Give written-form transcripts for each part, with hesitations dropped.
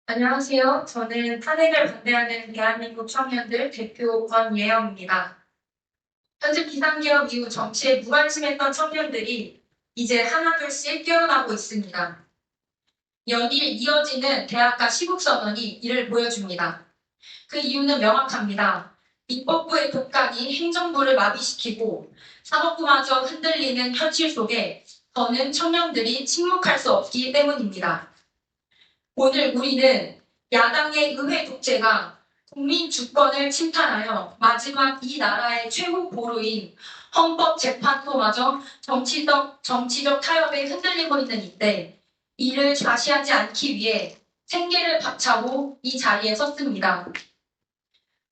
안녕하세요. 저는 탄핵을 반대하는 대한민국 청년들 대표 권예영입니다. 현재 비상개혁 이후 정치에 무관심했던 청년들이 이제 하나둘씩 깨어나고 있습니다. 연일 이어지는 대학가 시국선언이 이를 보여줍니다. 그 이유는 명확합니다. 입법부의 독감이 행정부를 마비시키고 사법부마저 흔들리는 현실 속에 더는 청년들이 침묵할 수 없기 때문입니다. 오늘 우리는 야당의 의회 독재가 국민 주권을 침탈하여 마지막 이 나라의 최고 보루인 헌법재판소마저 정치적 타협에 흔들리고 있는 이때 이를 좌시하지 않기 위해 생계를 바치고 이 자리에 섰습니다.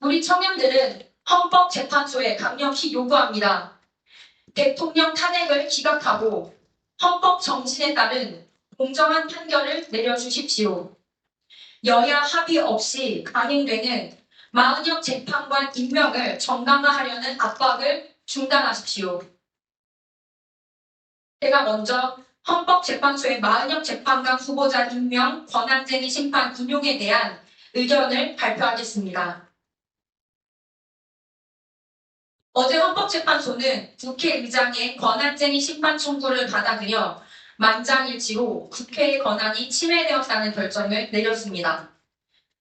우리 청년들은 헌법재판소에 강력히 요구합니다. 대통령 탄핵을 기각하고 헌법 정신에 따른 공정한 판결을 내려주십시오. 여야 합의 없이 강행되는 마은혁 재판관 임명을 정당화하려는 압박을 중단하십시오. 제가 먼저 헌법재판소의 마은혁 재판관 후보자 임명 권한쟁의 심판 인용에 대한 의견을 발표하겠습니다. 어제 헌법재판소는 국회의장의 권한쟁의 심판 청구를 받아들여 만장일치로 국회의 권한이 침해되었다는 결정을 내렸습니다.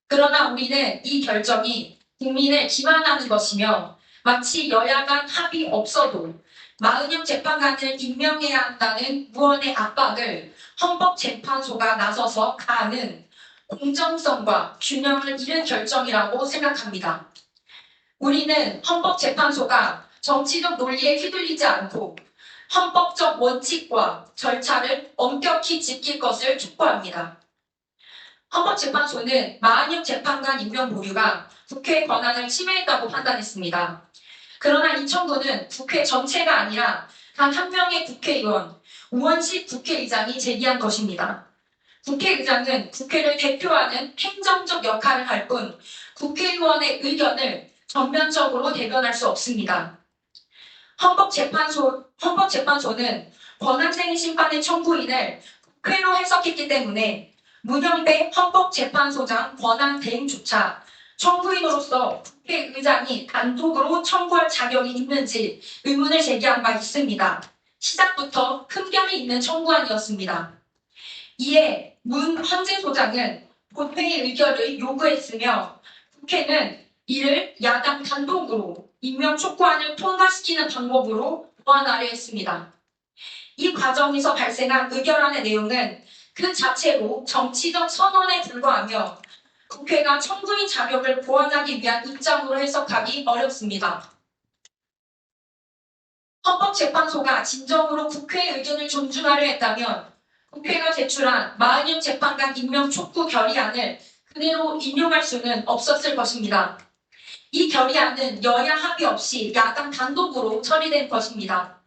그러나 우리는 이 결정이 국민을 기만하는 것이며 마치 여야 간 합의 없어도 마은혁 재판관을 임명해야 한다는 무언의 압박을 헌법재판소가 나서서 가하는 공정성과 균형을 잃은 결정이라고 생각합니다. 우리는 헌법재판소가 정치적 논리에 휘둘리지 않고 헌법적 원칙과 절차를 엄격히 지킬 것을 촉구합니다. 헌법재판소는 마은혁 재판관 임명 보류가 국회 권한을 침해했다고 판단했습니다. 그러나 이 청구는 국회 전체가 아니라 단 한 명의 국회의원, 우원식 국회의장이 제기한 것입니다. 국회의장은 국회를 대표하는 행정적 역할을 할 뿐 국회의원의 의견을 전면적으로 대변할 수 없습니다. 헌법재판소는 권한쟁의 심판의 청구인을 국회로 해석했기 때문에 문영배 헌법재판소장 권한 대행조차 청구인으로서 국회의장이 단독으로 청구할 자격이 있는지 의문을 제기한 바 있습니다. 시작부터 흠결이 있는 청구안이었습니다. 이에 문 헌재 소장은 본회의 의결을 요구했으며 국회는 이를 야당 단독으로 임명 촉구안을 통과시키는 방법으로 보완하려 했습니다. 이 과정에서 발생한 의결안의 내용은 그 자체로 정치적 선언에 불과하며 국회가 청구인 자격을 보완하기 위한 입장으로 해석하기 어렵습니다. 헌법재판소가 진정으로 국회의 의견을 존중하려 했다면 국회가 제출한 마은혁 재판관 임명 촉구 결의안을 그대로 인용할 수는 없었을 것입니다. 이 결의안은 여야 합의 없이 야당 단독으로 처리된 것입니다.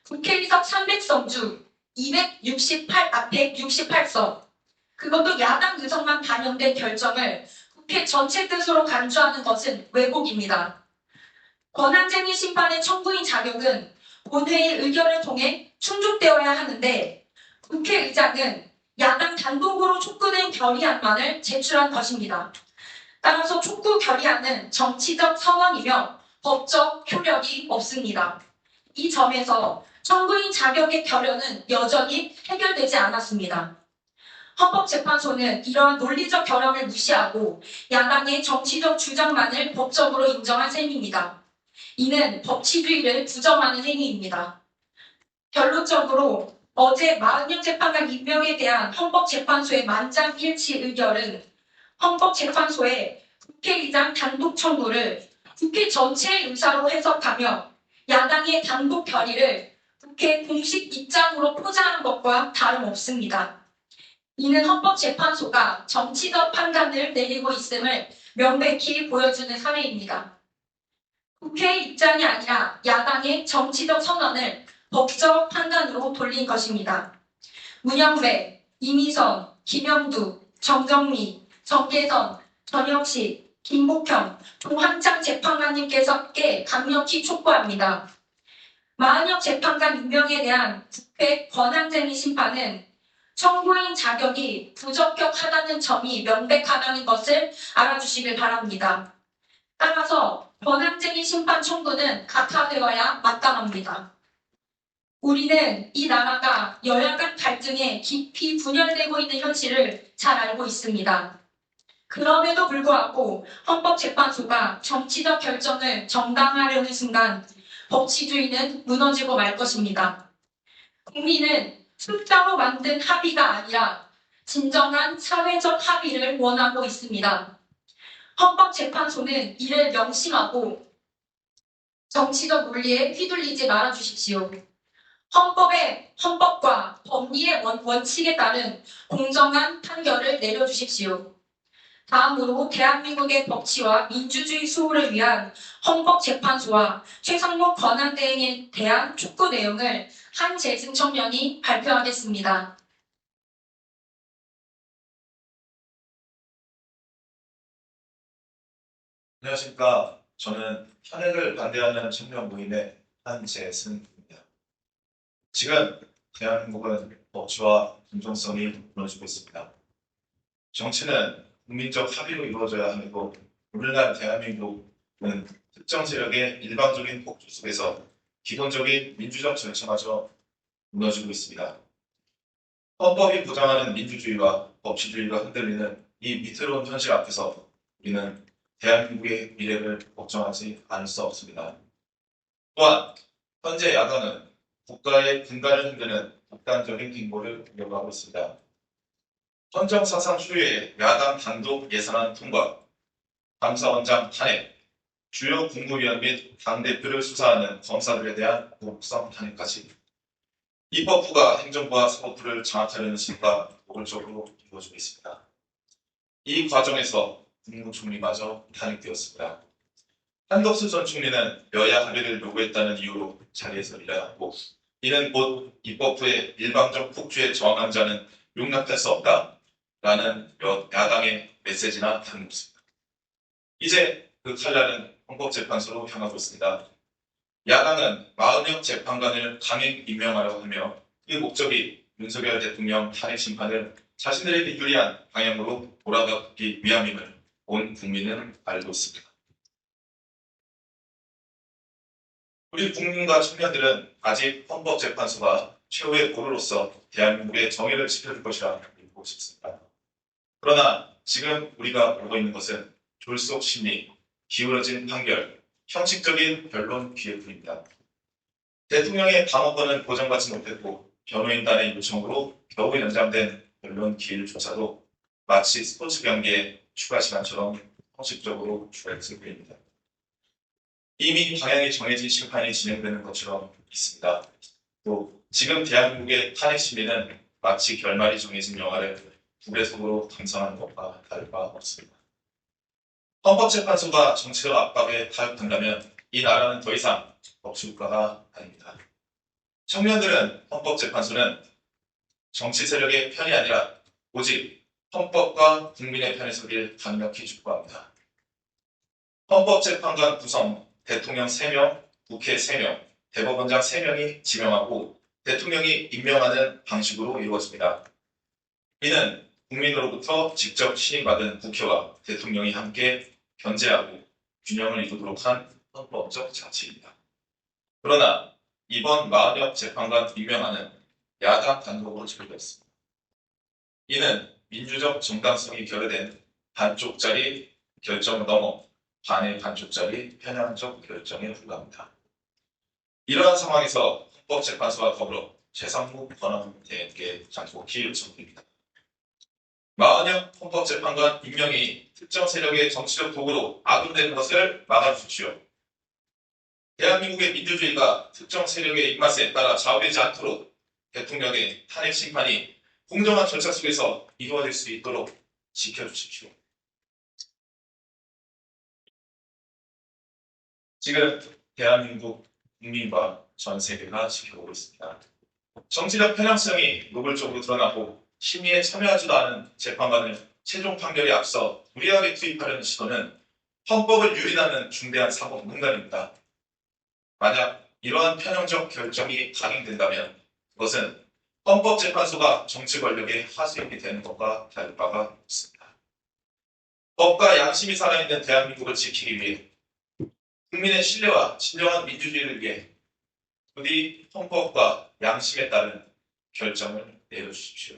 국회의석 300석 중 168석, 그것도 야당 의석만 반영된 결정을 국회 전체 뜻으로 간주하는 것은 왜곡입니다. 권한쟁의 심판의 청구인 자격은 본회의 의결을 통해 충족되어야 하는데 국회의장은 야당 단독으로 촉구된 결의안만을 제출한 것입니다. 따라서 촉구 결의안은 정치적 선언이며 법적 효력이 없습니다. 이 점에서 청구인 자격의 결여는 여전히 해결되지 않았습니다. 헌법재판소는 이러한 논리적 결함을 무시하고 야당의 정치적 주장만을 법적으로 인정한 셈입니다. 이는 법치주의를 부정하는 행위입니다. 결론적으로 어제 마은혁 재판관 임명에 대한 헌법재판소의 만장일치 의결은 헌법재판소의 국회의장 단독 청구를 국회 전체의 의사로 해석하며 야당의 단독 결의를 국회 공식 입장으로 포장하는 것과 다름없습니다. 이는 헌법재판소가 정치적 판단을 내리고 있음을 명백히 보여주는 사례입니다. 국회의 입장이 아니라 야당의 정치적 선언을 법적 판단으로 돌린 것입니다. 문영배, 이미선, 김영두, 정정미, 정계선, 전혁식, 김복현, 조한창 재판관님께서께 강력히 촉구합니다. 마은혁 재판관 임명에 대한 국회 권한쟁의 심판은 청구인 자격이 부적격하다는 점이 명백하다는 것을 알아주시길 바랍니다. 따라서 권한쟁의 심판 청구는 각하되어야 마땅합니다. 우리는 이 나라가 여야 간 갈등에 깊이 분열되고 있는 현실을 잘 알고 있습니다. 그럼에도 불구하고 헌법재판소가 정치적 결정을 정당화하려는 순간 법치주의는 무너지고 말 것입니다. 국민은 숫자로 만든 합의가 아니라 진정한 사회적 합의를 원하고 있습니다. 헌법재판소는 이를 명심하고 정치적 논리에 휘둘리지 말아 주십시오. 헌법과 법리의 원칙에 따른 공정한 판결을 내려주십시오. 다음으로 대한민국의 법치와 민주주의 수호를 위한 헌법재판소와 최상목 권한대행에 대한 촉구 내용을 한재승 청년이 발표하겠습니다. 안녕하십니까. 저는 탄핵을 반대하는 청년 모임의 한재승입니다. 지금 대한민국은 법치와 공정성이 무너지고 있습니다. 정치는 국민적 합의로 이루어져야 하고 오늘날 대한민국은 특정 세력의 일방적인 폭주 속에서 기본적인 민주적 절차마저 무너지고 있습니다. 헌법이 보장하는 민주주의와 법치주의가 흔들리는 이 위태로운 현실 앞에서 우리는 대한민국의 미래를 걱정하지 않을 수 없습니다. 또한 현재 야당은 국가의 근간을 흔드는 극단적인 행보를 이어가고 있습니다. 헌정사상 초유의 야당 단독 예산안 통과, 감사원장 탄핵, 주요 국무위원 및 당대표를 수사하는 검사들에 대한 보복성 탄핵까지 입법부가 행정부와 사법부를 장악하려는 시도가 노골적으로 이루어지고 있습니다. 이 과정에서 국무총리마저 탄핵되었습니다. 한덕수 전 총리는 여야 합의를 요구했다는 이유로 자리에서 밀려났고, 이는 곧 입법부의 일방적 폭주에 저항한 자는 용납할 수 없다라는 야당의 메시지나 다름없습니다. 이제 그 칼날은 헌법재판소로 향하고 있습니다. 야당은 40여 재판관을 강행 임명하려고 하며 그 목적이 윤석열 대통령 탄핵 심판을 자신들에게 유리한 방향으로 몰아가기 위함임을 온 국민은 알고 있습니다. 우리 국민과 청년들은 아직 헌법재판소가 최후의 보루로서 대한민국의 정의를 지켜줄 것이라 믿고 싶습니다. 그러나 지금 우리가 보고 있는 것은 졸속 심리, 기울어진 판결, 형식적인 변론 기회뿐입니다. 대통령의 방어권은 보장받지 못했고 변호인단의 요청으로 겨우 연장된 변론 기일조차도 마치 스포츠 경기의 추가 시간처럼 형식적으로 추가했을 뿐입니다. 이미 방향이 정해진 심판이 진행되는 것처럼 있습니다. 또 지금 대한민국의 탄핵 심리는 마치 결말이 정해진 영화를 부배속으로 감상하는 것과 다를 바 없습니다. 헌법재판소가 정치적 압박에 타협한다면 이 나라는 더 이상 법치국가가 아닙니다. 청년들은 헌법재판소는 정치 세력의 편이 아니라 오직 헌법과 국민의 편에 서길 강력히 촉구합니다. 헌법재판관 구성 대통령 3명, 국회 3명, 대법원장 3명이 지명하고 대통령이 임명하는 방식으로 이루어집니다. 이는 국민으로부터 직접 신임받은 국회와 대통령이 함께 견제하고 균형을 이루도록 한 헌법적 자치입니다. 그러나 이번 40여 재판관 임명안은 야당 단독으로 처리되었습니다. 이는 민주적 정당성이 결여된 반쪽짜리 결정을 넘어 반의 반쪽짜리 편향적 결정에 불과합니다. 이러한 상황에서 헌법재판소와 더불어 최상목 권한대행께 장독히 요청드립니다. 40여 헌법재판관 임명이 특정 세력의 정치적 도구로 악용되는 것을 막아주십시오. 대한민국의 민주주의가 특정 세력의 입맛에 따라 좌우되지 않도록 대통령의 탄핵 심판이 공정한 절차 속에서 이루어질 수 있도록 지켜주십시오. 지금 대한민국 국민과 전 세계가 지켜보고 있습니다. 정치적 편향성이 노골적으로 드러나고 심의에 참여하지도 않은 재판관을 최종 판결에 앞서 무리하게 투입하려는 시도는 헌법을 유린하는 중대한 사법 농단입니다. 만약 이러한 편향적 결정이 강행된다면 그것은 헌법재판소가 정치 권력의 하수인이 되는 것과 다를 바가 없습니다. 법과 양심이 살아있는 대한민국을 지키기 위해 국민의 신뢰와 진정한 민주주의를 위해 부디 헌법과 양심에 따른 결정을 내려주십시오.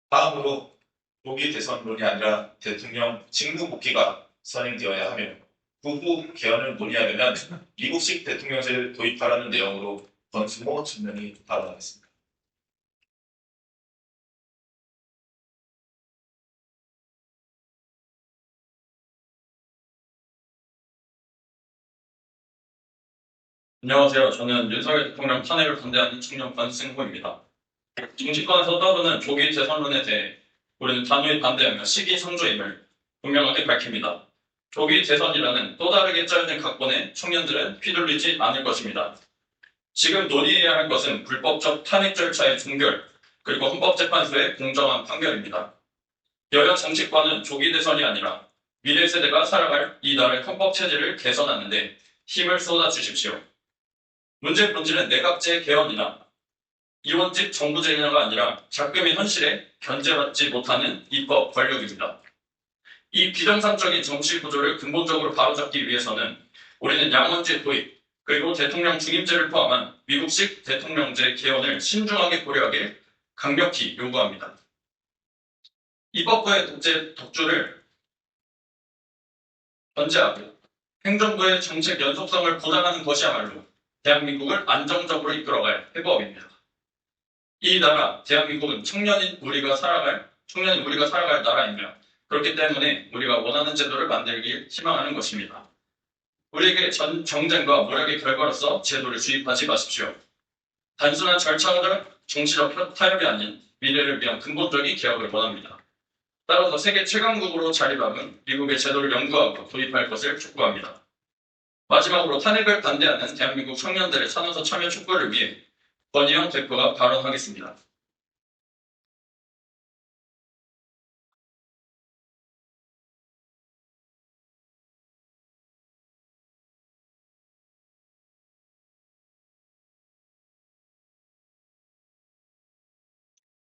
다음으로 조기 대선론이 아니라 대통령 직무복귀가 선행되어야 하며 후보 개헌을 논의하려면 미국식 대통령제를 도입하라는 내용으로 권순모 전명이 발언하겠습니다. 안녕하세요. 저는 윤석열 대통령 탄핵을 반대하는 청년 권승호입니다. 정치권에서 떠도는 조기 재선론에 대해 우리는 단호히 반대하며 시기상조임을 분명하게 밝힙니다. 조기 재선이라는 또 다르게 짜여진 각본에 청년들은 휘둘리지 않을 것입니다. 지금 논의해야 할 것은 불법적 탄핵 절차의 종결, 그리고 헌법재판소의 공정한 판결입니다. 여야 정치권은 조기 대선이 아니라 미래 세대가 살아갈 이 나라의 헌법 체제를 개선하는 데 힘을 쏟아주십시오. 문제의 본질은 내각제 개헌이나 이원집 정부제냐가 아니라 작금의 현실에 견제받지 못하는 입법 권력입니다. 이 비정상적인 정치 구조를 근본적으로 바로잡기 위해서는 우리는 양원제 도입, 그리고 대통령 중임제를 포함한 미국식 대통령제 개헌을 신중하게 고려하게 강력히 요구합니다. 입법부의 독주를 견제하고 행정부의 정책 연속성을 보장하는 것이야말로 대한민국을 안정적으로 이끌어갈 해법입니다. 이 나라, 대한민국은 청년인 우리가 살아갈 나라이며 그렇기 때문에 우리가 원하는 제도를 만들길 희망하는 것입니다. 우리에게 정쟁과 모략의 결과로서 제도를 주입하지 마십시오. 단순한 절차적 정치적 타협이 아닌 미래를 위한 근본적인 개혁을 원합니다. 따라서 세계 최강국으로 자리잡은 미국의 제도를 연구하고 도입할 것을 촉구합니다. 마지막으로 탄핵을 반대하는 대한민국 청년들의 산호서 참여 촉구를 위해 권희영 대표가 발언하겠습니다.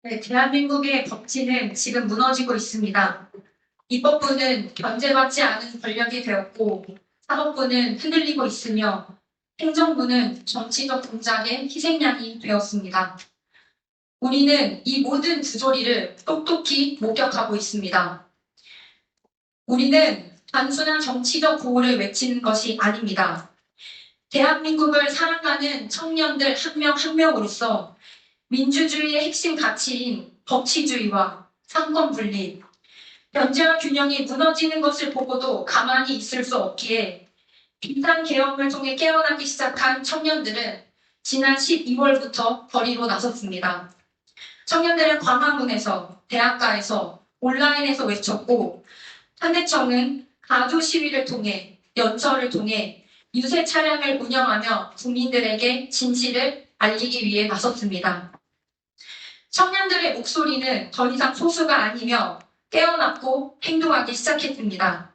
네, 대한민국의 법치는 지금 무너지고 있습니다. 입법부는 견제받지 않은 권력이 되었고 사법부는 흔들리고 있으며 행정부는 정치적 동작의 희생양이 되었습니다. 우리는 이 모든 부조리를 똑똑히 목격하고 있습니다. 우리는 단순한 정치적 구호를 외치는 것이 아닙니다. 대한민국을 사랑하는 청년들 한 명 한 명으로서 민주주의의 핵심 가치인 법치주의와 상권분립, 견제와 균형이 무너지는 것을 보고도 가만히 있을 수 없기에 비상계엄을 통해 깨어나기 시작한 청년들은 지난 12월부터 거리로 나섰습니다. 청년들은 광화문에서, 대학가에서, 온라인에서 외쳤고 탄대청은 가두 시위를 통해 연설을 통해 유세 차량을 운영하며 국민들에게 진실을 알리기 위해 나섰습니다. 청년들의 목소리는 더 이상 소수가 아니며 깨어났고 행동하기 시작했습니다.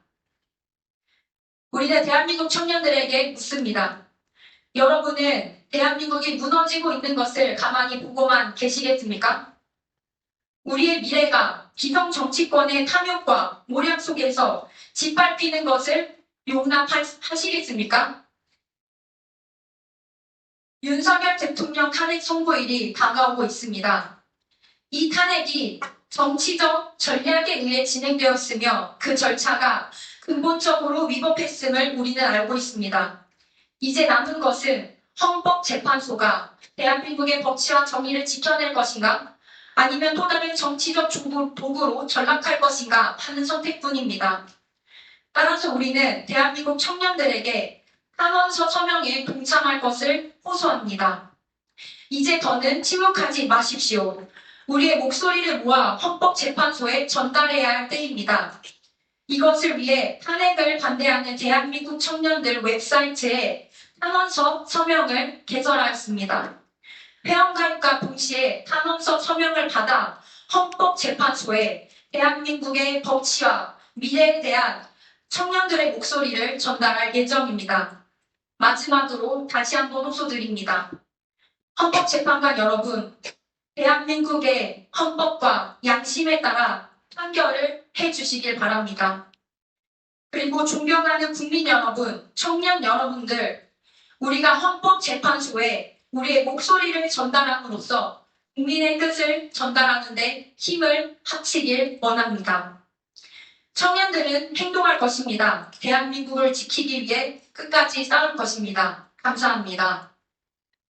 우리는 대한민국 청년들에게 묻습니다. 여러분은 대한민국이 무너지고 있는 것을 가만히 보고만 계시겠습니까? 우리의 미래가 비정 정치권의 탐욕과 모략 속에서 짓밟히는 것을 용납하시겠습니까? 윤석열 대통령 탄핵 선고일이 다가오고 있습니다. 이 탄핵이 정치적 전략에 의해 진행되었으며 그 절차가 근본적으로 위법했음을 우리는 알고 있습니다. 이제 남은 것은 헌법재판소가 대한민국의 법치와 정의를 지켜낼 것인가? 아니면 또 다른 정치적 도구로 전락할 것인가 하는 선택뿐입니다. 따라서 우리는 대한민국 청년들에게 탄원서 서명에 동참할 것을 호소합니다. 이제 더는 침묵하지 마십시오. 우리의 목소리를 모아 헌법재판소에 전달해야 할 때입니다. 이것을 위해 탄핵을 반대하는 대한민국 청년들 웹사이트에 탄원서 서명을 개설하였습니다. 회원가입과 동시에 탄원서 서명을 받아 헌법재판소에 대한민국의 법치와 미래에 대한 청년들의 목소리를 전달할 예정입니다. 마지막으로 다시 한번 호소드립니다. 헌법재판관 여러분, 대한민국의 헌법과 양심에 따라 판결을 해주시길 바랍니다. 그리고 존경하는 국민 여러분, 청년 여러분들, 우리가 헌법재판소에 우리의 목소리를 전달함으로써 국민의 뜻을 전달하는 데 힘을 합치길 원합니다. 청년들은 행동할 것입니다. 대한민국을 지키기 위해 끝까지 싸울 것입니다. 감사합니다.